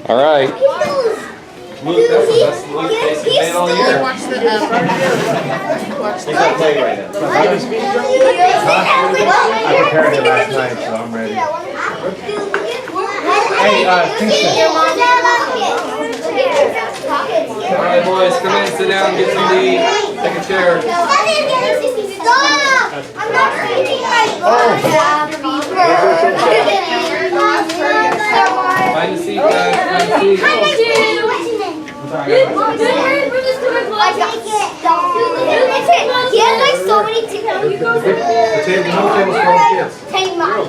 All right. Luke, that's the best Luke face you've made all year. Watch the He's not playing right now. I prepared it last night, so I'm ready. Hey, Pinto. All right, boys, come in, sit down, get some to eat. Take a chair. I'm not reading my book. Find a seat, guys. Find a seat. He has like so many tickets. The table's for all kids. Mine.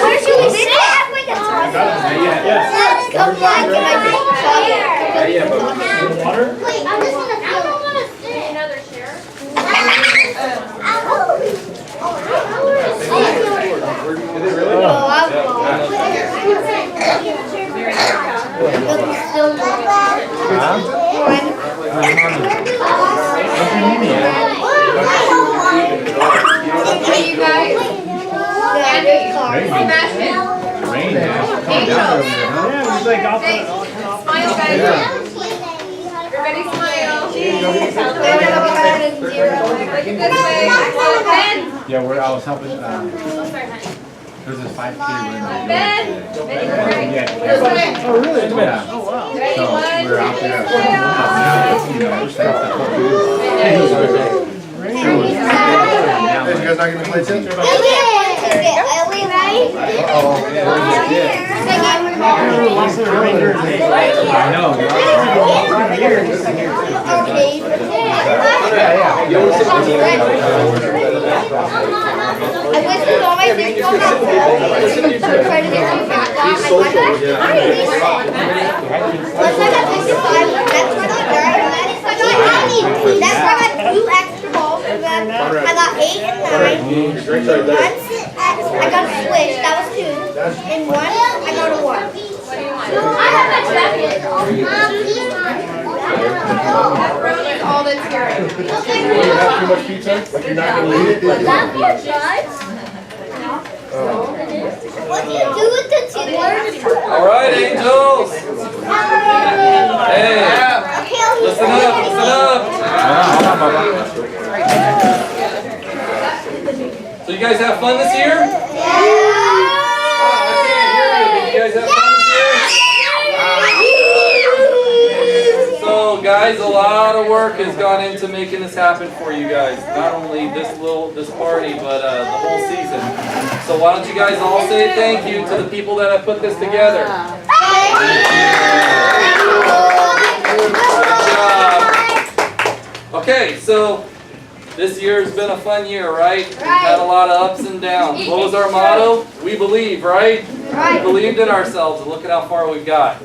Where should we sit? Yes. Come back and I drink chocolate. Yeah, but Water? Wait, I just want to feel. another share. is it really? You guys, Sebastian, Rain has come down over there, huh? Yeah, it's like off smile, guys. Everybody smile. Look this way. Ben. Yeah, I was helping, Oh, sorry, honey. there's this 5K run. Ben. Yeah. This way. Oh, really? Yeah. So we're out there. You guys not gonna play tennis? Are we ready? I know. I went through all my things on that wall. Trying to get you back on. Once I got 55, that's when I got that's when I got 2 extra balls, and then I got 8 and 9. Once I got a switch, that was 2. And once I got a 1. I have a jacket. All that's here. You have too much pizza? Like you're not gonna eat it? What do you do with the chicken? All right, angels. Hey, listen up, listen up. So you guys have fun this year? I can't hear you. Did you guys have fun this year? So guys, a lot of work has gone into making this happen for you guys. Not only this party, but the whole season. So why don't you guys all say thank you to the people that have put this together. Good job. Okay, so this year has been a fun year, right? We've had a lot of ups and downs. What was our motto? We believe, right? We believed in ourselves, and look at how far we've got.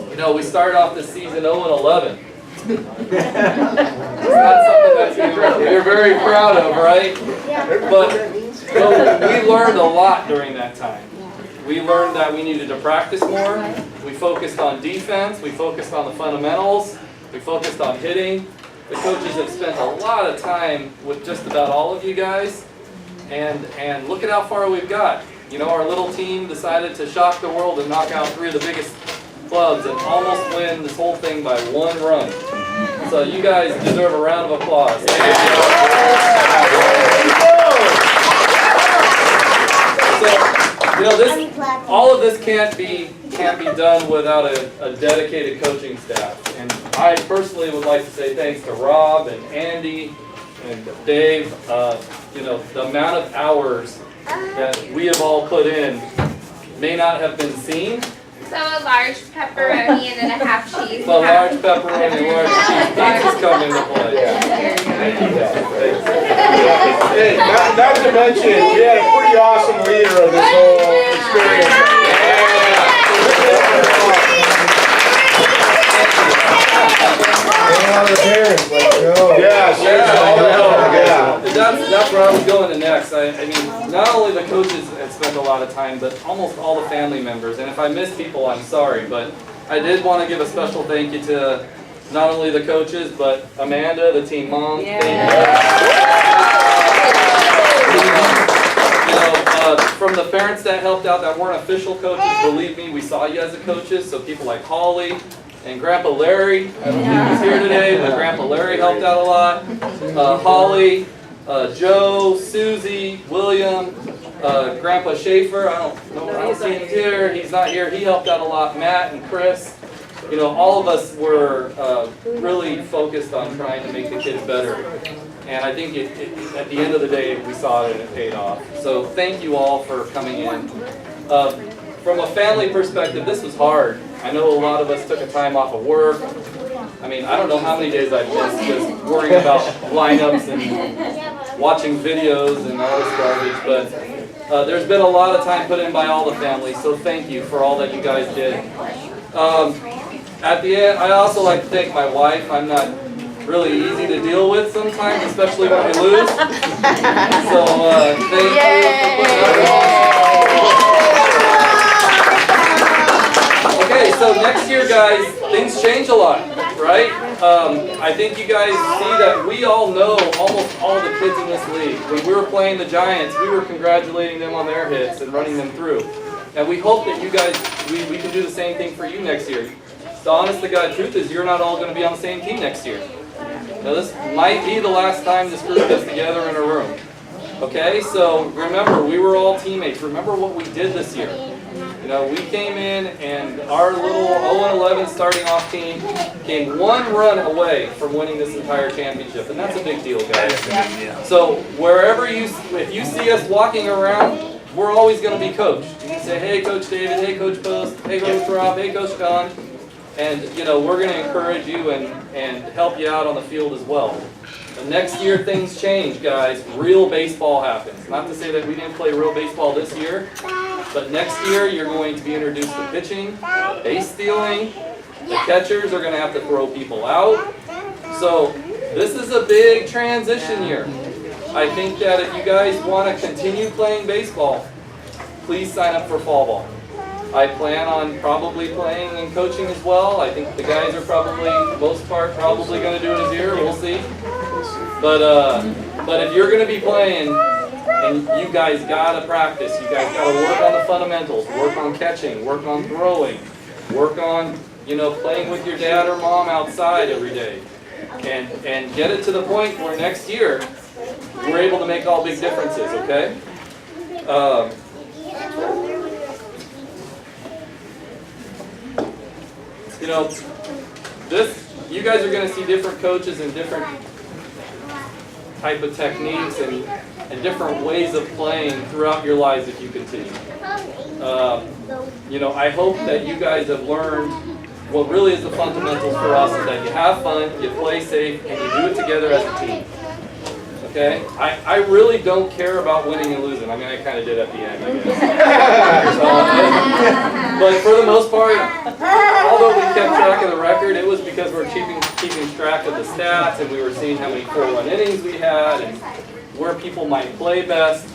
You know, we started off this season 0-11. It's not something that you're very proud of, right? But we learned a lot during that time. We learned that we needed to practice more. We focused on defense. We focused on the fundamentals. We focused on hitting. The coaches have spent a lot of time with just about all of you guys. And look at how far we've got. You know, our little team decided to shock the world and knock out 3 of the biggest clubs and almost win this whole thing by 1 run. So you guys deserve a round of applause. So, you know, all of this can't be done without a dedicated coaching staff. And I personally would like to say thanks to Rob and Andy and Dave. You know, the amount of hours that we have all put in may not have been seen. So a large pepperoni and then a half cheese. The large pepperoni and large cheese pizzas come into play. Hey, not to mention, we had a pretty awesome leader of this whole experience. That's where I was going to next. I mean, not only the coaches have spent a lot of time, but almost all the family members. And if I miss people, I'm sorry. But I did want to give a special thank you to not only the coaches, but Amanda, the team mom. Thank you. You know, From the parents that helped out that weren't official coaches, believe me, we saw you as the coaches. So people like Holly and Grandpa Larry, I don't think he was here today, but Grandpa Larry helped out a lot. Holly, Joe, Susie, William, Grandpa Schaefer, I don't see him here, he's not here, he helped out a lot. Matt and Chris, you know, all of us were really focused on trying to make the kids better. And I think at the end of the day, we saw it and it paid off. So thank you all for coming in. From a family perspective, this was hard. I know a lot of us took a time off of work. I mean, I don't know how many days I've missed just worrying about lineups and watching videos and all this garbage. But there's been a lot of time put in by all the families, so thank you for all that you guys did. At the end, I'd also like to thank my wife. I'm not really easy to deal with sometimes, especially when we lose. So thank you for putting up with Okay, so next year, guys, things change a lot, right? I think you guys see that we all know almost all the kids in this league. When we were playing the Giants, we were congratulating them on their hits and running them through. And we hope that you guys, we can do the same thing for you next year. The honest to God truth is you're not all going to be on the same team next year. Now this might be the last time this group gets together in a room. Okay, so remember, we were all teammates. Remember what we did this year. You know, we came in and our little 0-11 starting off team came one run away from winning this entire championship, and that's a big deal, guys. So wherever if you see us walking around, we're always going to be coached. You can say, hey, Coach David, hey, Coach Post, hey, Coach Rob, hey, Coach Don. And, you know, we're going to encourage you and help you out on the field as well. The next year, things change, guys. Real baseball happens. Not to say that we didn't play real baseball this year, but next year, you're going to be introduced to pitching, base stealing. The catchers are going to have to throw people out. So this is a big transition year. I think that if you guys want to continue playing baseball, please sign up for fall ball. I plan on probably playing and coaching as well. I think the guys are probably, most part, probably going to do it this year. We'll see. But if you're going to be playing, and you guys got to practice. You guys got to work on the fundamentals. Work on catching. Work on throwing. Work on, you know, playing with your dad or mom outside every day. And get it to the point where next year, we're able to make all big differences, okay? You know, you guys are going to see different coaches and different type of techniques and different ways of playing throughout your lives if you continue. You know, I hope that you guys have learned what really is the fundamentals for us is that you have fun, you play safe, and you do it together as a team. Okay? I really don't care about winning and losing. I mean, I kind of did at the end, I guess. But for the most part, although we kept track of the record, it was because we're keeping track of the stats and we were seeing how many 4-run innings we had and where people might play best.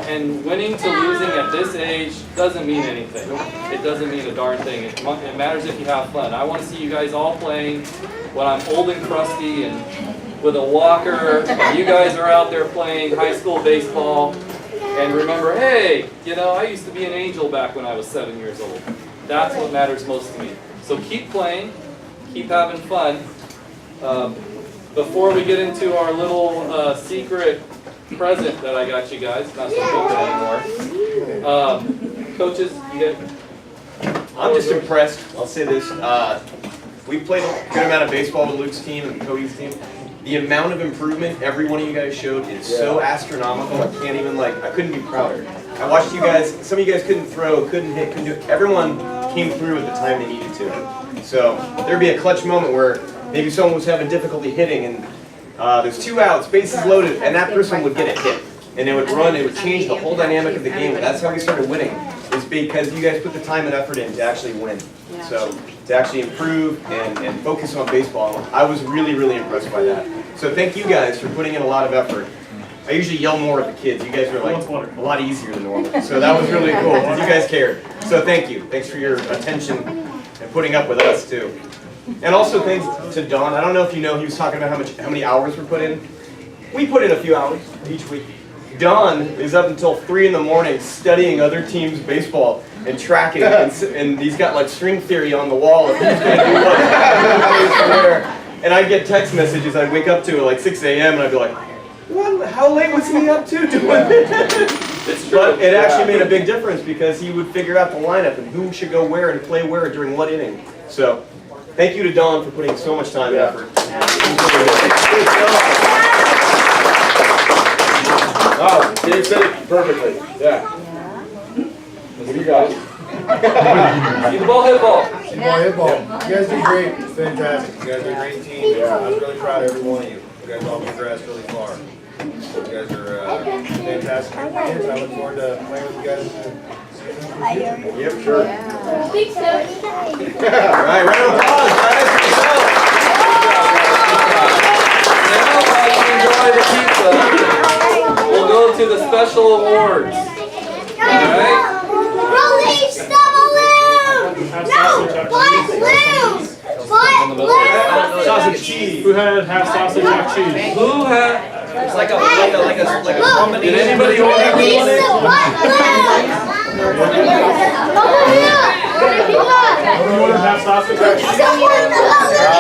And winning to losing at this age doesn't mean anything. It doesn't mean a darn thing. It matters if you have fun. I want to see you guys all playing when I'm old and crusty and with a walker, and you guys are out there playing high school baseball, and remember, hey, you know, I used to be an angel back when I was 7 years old. That's what matters most to me. So keep playing, keep having fun. Before we get into our little secret present that I got you guys, not so big anymore. Coaches, you get. I'm just impressed. I'll say this. We played a good amount of baseball with Luke's team and Cody's team. The amount of improvement every one of you guys showed is so astronomical. I can't even I couldn't be prouder. I watched you guys. Some of you guys couldn't throw, couldn't hit, couldn't do. Everyone came through at the time they needed to. So there'd be a clutch moment where maybe someone was having difficulty hitting, and there's 2 outs, bases loaded, and that person would get a hit, and they would run. It would change the whole dynamic of the game. That's how we started winning. Is because you guys put the time and effort in to actually win. So to actually improve and focus on baseball, I was really, really impressed by that. So thank you guys for putting in a lot of effort. I usually yell more at the kids. You guys are a lot easier than normal. So that was really cool because you guys cared. So thank you. Thanks for your attention and putting up with us too. And also thanks to Don. I don't know if you know, he was talking about how many hours were put in. We put in a few hours each week. Don is up until 3 in the morning studying other teams' baseball and tracking, and he's got like string theory on the wall of who's going to do what, where. And I'd get text messages I'd wake up to at like 6 a.m. and I'd be like, "What? How late was he up to doing this?" It's true. But it actually made a big difference because he would figure out the lineup and who should go where and play where during what inning. So, thank you to Don for putting so much time and effort. Oh, Dave said it perfectly. Yeah. What do you got? See the ball, hit ball. Hit ball. You guys do great. It's fantastic. You guys are a great team. I was really proud of every one of you. You guys all progressed really far. You guys are fantastic kids. I look forward to playing with you guys in the season. Yep, sure. Think so. All right, round of applause, guys. Now, while you enjoy the pizza, we'll go to the special awards. Alright? Release the balloon! No! Black balloons! Black balloons! Sausage cheese. Who had half sausage, half cheese? Who had? It's like a Did anybody order Release one? the black balloons! Everyone have sausage, half cheese? Someone the balloon!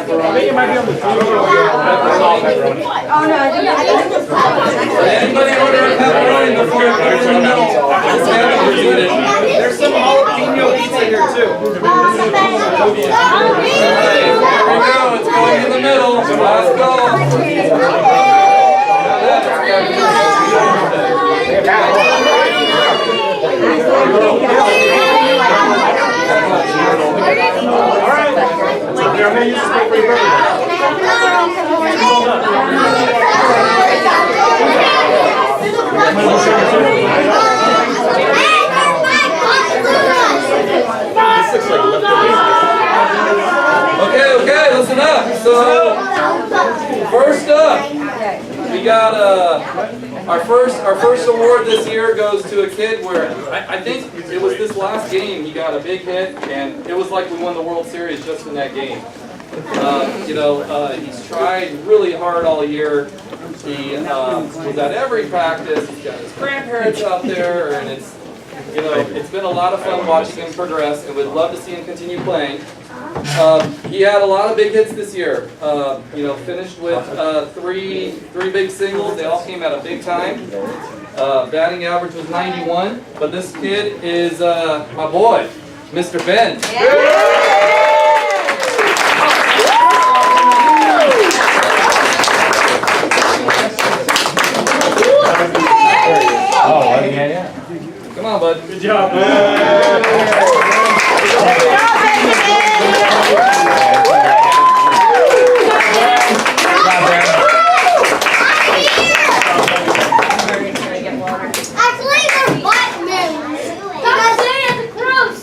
I think it might be on the food. Did anybody order a pepperoni before it goes in the middle? There's some jalapeno pizza here too. Alright, here we go. It's going in the middle. Last call. Alright. Your menu is pretty great. This looks like Okay, listen up. So, first up, we got our first award this year goes to a kid where I think it was this last game he got a big hit, and it was like we won the World Series just in that game. He's tried really hard all year. He was at every practice. He's got his grandparents out there, and it's been a lot of fun watching him progress, and we'd love to see him continue playing. He had a lot of big hits this year. Finished with three big singles. They all came at a big time. Batting average was 91. But this kid is my boy, Mr. Ben. Come on, bud. Good job.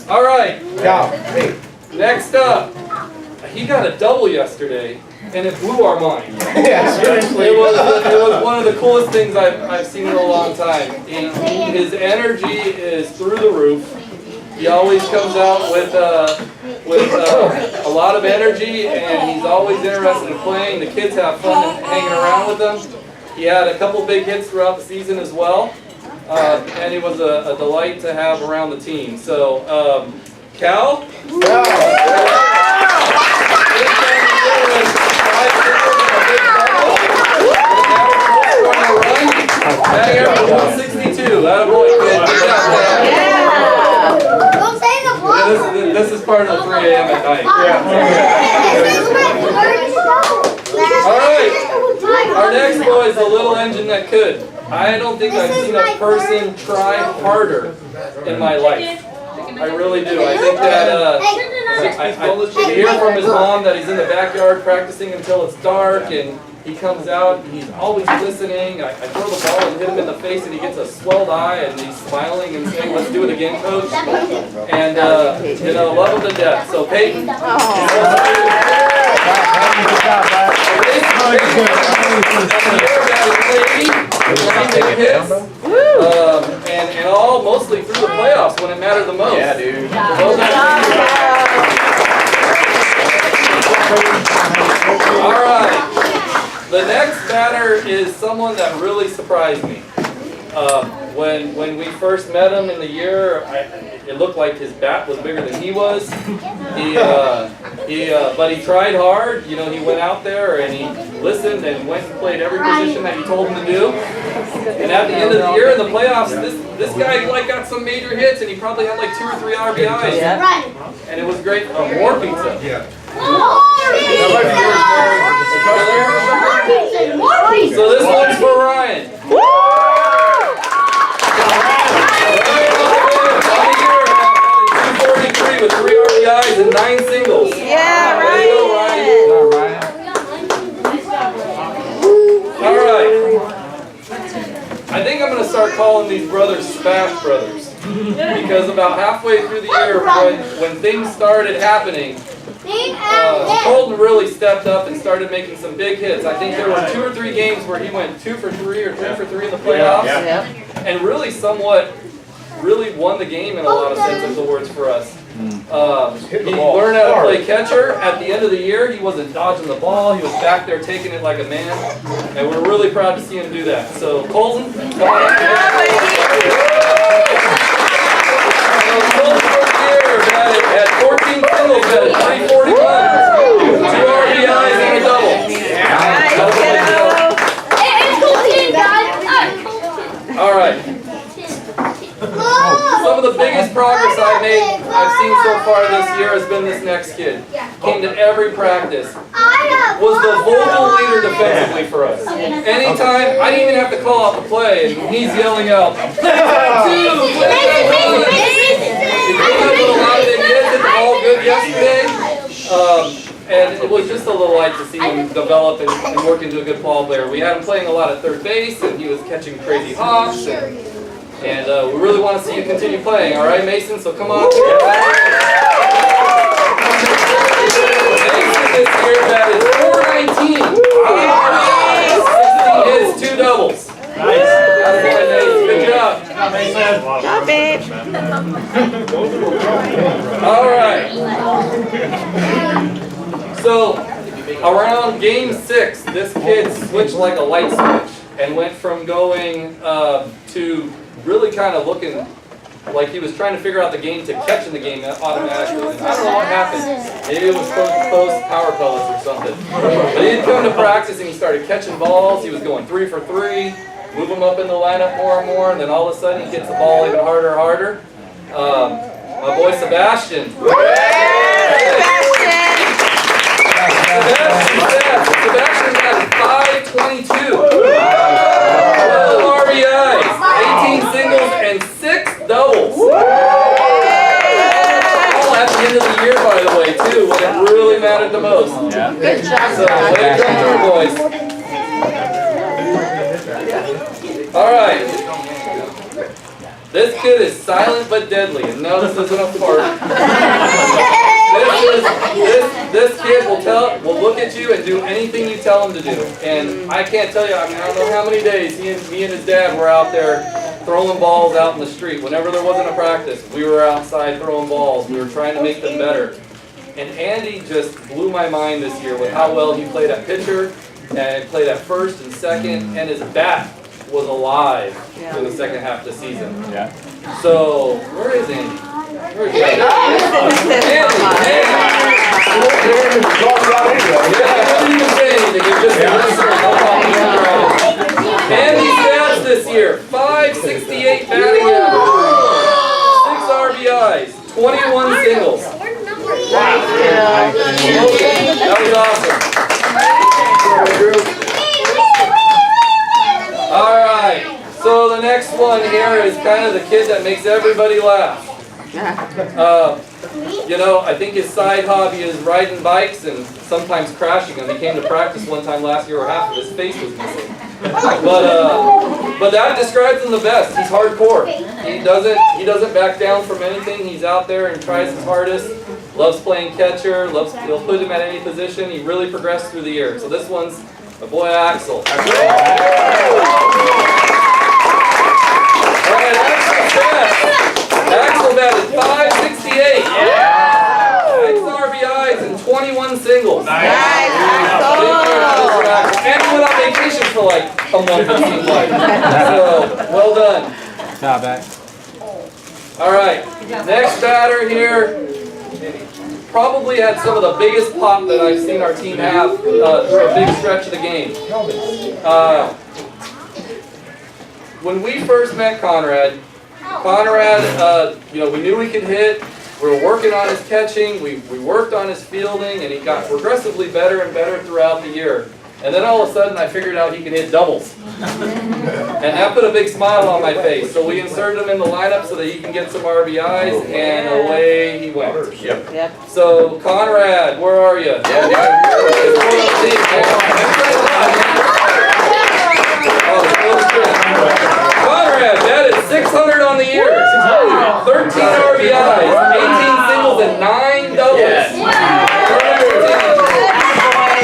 All right. Next up, he got a double yesterday, and it blew our mind. Yeah, seriously. It was one of the coolest things I've seen in a long time. His energy is through the roof. He always comes out with a lot of energy, and he's always interested in playing. The kids have fun hanging around with him. He had a couple big hits throughout the season as well, and he was a delight to have around the team. So, Cal? Batting average 162. That boy, kid. Don't say the block. This is part of the 3 a.m. at night. All right. Our next boy is a little engine that could. I don't think I've seen a person try harder in my life. I really do. I think that I hear from his mom that he's in the backyard practicing until it's dark, and he comes out and he's always listening. I throw the ball and hit him in the face, and he gets a swelled eye, and he's smiling and saying, "Let's do it again, coach." And love him to death. So Peyton. And all mostly through the playoffs when it mattered the most. Yeah, dude. All right. The next batter is someone that really surprised me. When we first met him in the year, it looked like his bat was bigger than he was. But he tried hard. You know, he went out there and he listened and went and played every position that you told him to do. And at the end of the year in the playoffs, this guy like got some major hits and he probably had like 2 or 3 RBIs. And it was great. More pizza. So this one's for Ryan. With 3 RBIs and 9 singles. Yeah, There you go, Ryan. All right. I think I'm going to start calling these brothers Smash Brothers. Because about halfway through the year, when things started happening, Colton really stepped up and started making some big hits. I think there were 2 or 3 games where he went 2 for 3 or 3 for 3 in the playoffs. And really really won the game in a lot of sense of the words for us. He learned how to play catcher. At the end of the year, he wasn't dodging the ball. He was back there taking it like a man. And we're really proud to see him do that. So, Colton, come on up. Colton for the year had 14 singles, batted 341, 2 RBIs and a double. All right. Some of the biggest progress I've seen so far this year has been this next kid. Came to every practice. Was the vocal leader defensively for us. Anytime, I didn't even have to call out the play, and he's yelling out, "Play that two! Play that one!" He came up with a lot of big hits, did all good yesterday. And it was just a little light to see him develop and work into a good ball player. We had him playing a lot at third base, and he was catching crazy hops. And we really want to see you continue playing, all right, Mason? So come on. Mason this year batted 419. 16 hits, 2 doubles. Nice. Good job. Job, babe. All right. So around game 6, this kid switched like a light switch and went from going to really kind of looking like he was trying to figure out the game to catching the game automatically. And I don't know what happened. Maybe it was post power pellets or something. But he'd come to practice and he started catching balls. He was going 3 for 3, move him up in the lineup more and more, and then all of a sudden he gets the ball even harder and harder. My boy Sebastian. Sebastian got 522. 12 RBIs, 18 singles, and 6 doubles. All at the end of the year, by the way, too, when it really mattered the most. Good job. So, way to come through, boys. All right. This kid is silent but deadly, and no, this isn't a fart. This kid will look at you and do anything you tell him to do. And I can't tell you, I don't know how many days me and his dad were out there throwing balls out in the street. Whenever there wasn't a practice, we were outside throwing balls. We were trying to make them better. And Andy just blew my mind this year with how well he played at pitcher and played at first and second, and his bat was alive for the second half of the season. Yeah. So, where is Andy? Where is Andy? Andy's stats this year: 568 batting average, 6 RBIs, 21 singles. That was awesome. All right. So the next one here is kind of the kid that makes everybody laugh. You know, I think his side hobby is riding bikes and sometimes crashing them. He came to practice one time last year where half of his face was missing. But that describes him the best. He's hardcore. He doesn't back down from anything. He's out there and tries his hardest. Loves playing catcher. He'll put him at any position. He really progressed through the year. So this one's my boy Axel. All right, Axel batted 568. Six RBIs and 21 singles. Nice. And he went like a month, it seemed like. So, well done. Nah, back. All right, next batter here probably had some of the biggest pop that I've seen our team have through a big stretch of the game. When we first met Conrad, you know, we knew he could hit. We were working on his catching. We worked on his fielding, and he got progressively better and better throughout the year. And then all of a sudden, I figured out he could hit doubles. And that put a big smile on my face. So we inserted him in the lineup so that he can get some RBIs, and away he went. Yep. So, Conrad, where are you? Conrad, that is 600 on the year. 13 RBIs, 18 singles, and 9 doubles.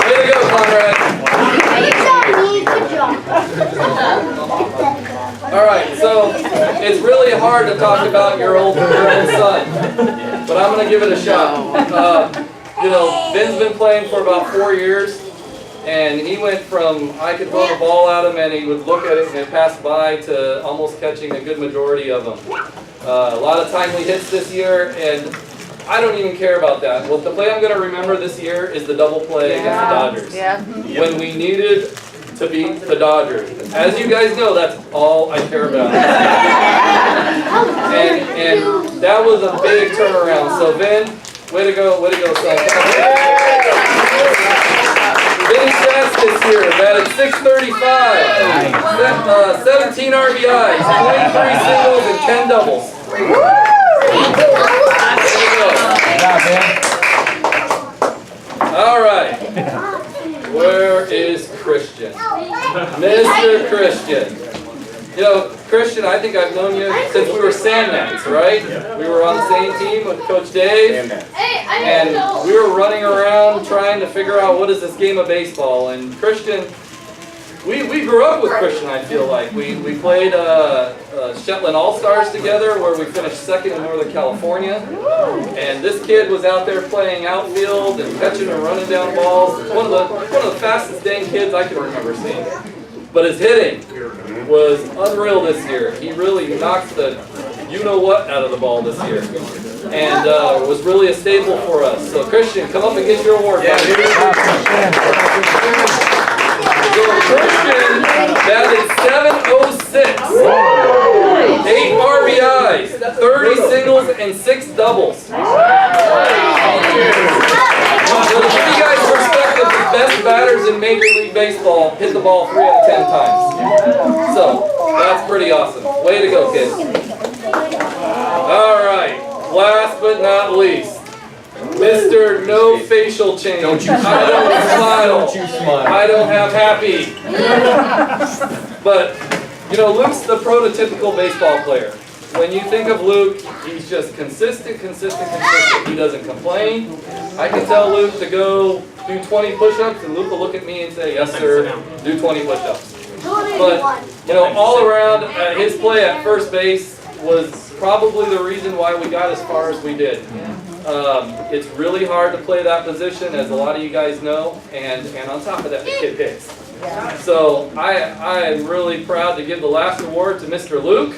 Way to go, Conrad. All right, so it's really hard to talk about your own son, but I'm going to give it a shot. You know, Ben's been playing for about 4 years, and he went from I could throw the ball at him and he would look at it and it passed by to almost catching a good majority of them. A lot of timely hits this year, and I don't even care about that. Well, the play I'm going to remember this year is the double play against the Dodgers. When we needed to beat the Dodgers. As you guys know, that's all I care about. And that was a big turnaround. So Ben, way to go, son. Ben Stats this year, batted .635, 17 RBIs, 23 singles, and 10 doubles. All right. Where is Christian? Mr. Christian. You know, Christian, I think I've known you since we were Sandmans, right? We were on the same team with Coach Dave, and we were running around trying to figure out what is this game of baseball. And Christian, we grew up with Christian, I feel like. We played Shetland All-Stars together where we finished second in Northern California. And this kid was out there playing outfield and catching and running down balls. One of the fastest dang kids I can remember seeing. But his hitting was unreal this year. He really knocked the you-know-what out of the ball this year. And was really a staple for us. So Christian, come up and get your award. So Christian batted .706, 8 RBIs, 30 singles, and 6 doubles. So to give you guys perspective, the best batters in Major League Baseball hit the ball 3 out of 10 times. So that's pretty awesome. Way to go, kid. All right, last but not least, Mr. No Facial Change. Don't you I don't smile. Don't you smile. I don't have happy. But, you know, Luke's the prototypical baseball player. When you think of Luke, he's just consistent. He doesn't complain. I can tell Luke to go do 20 push-ups, and Luke will look at me and say, yes, sir, do 20 push-ups. But, you know, all around, his play at first base was probably the reason why we got as far as we did. It's really hard to play that position, as a lot of you guys know, and on top of that, the kid hits. So I am really proud to give the last award to Mr. Luke.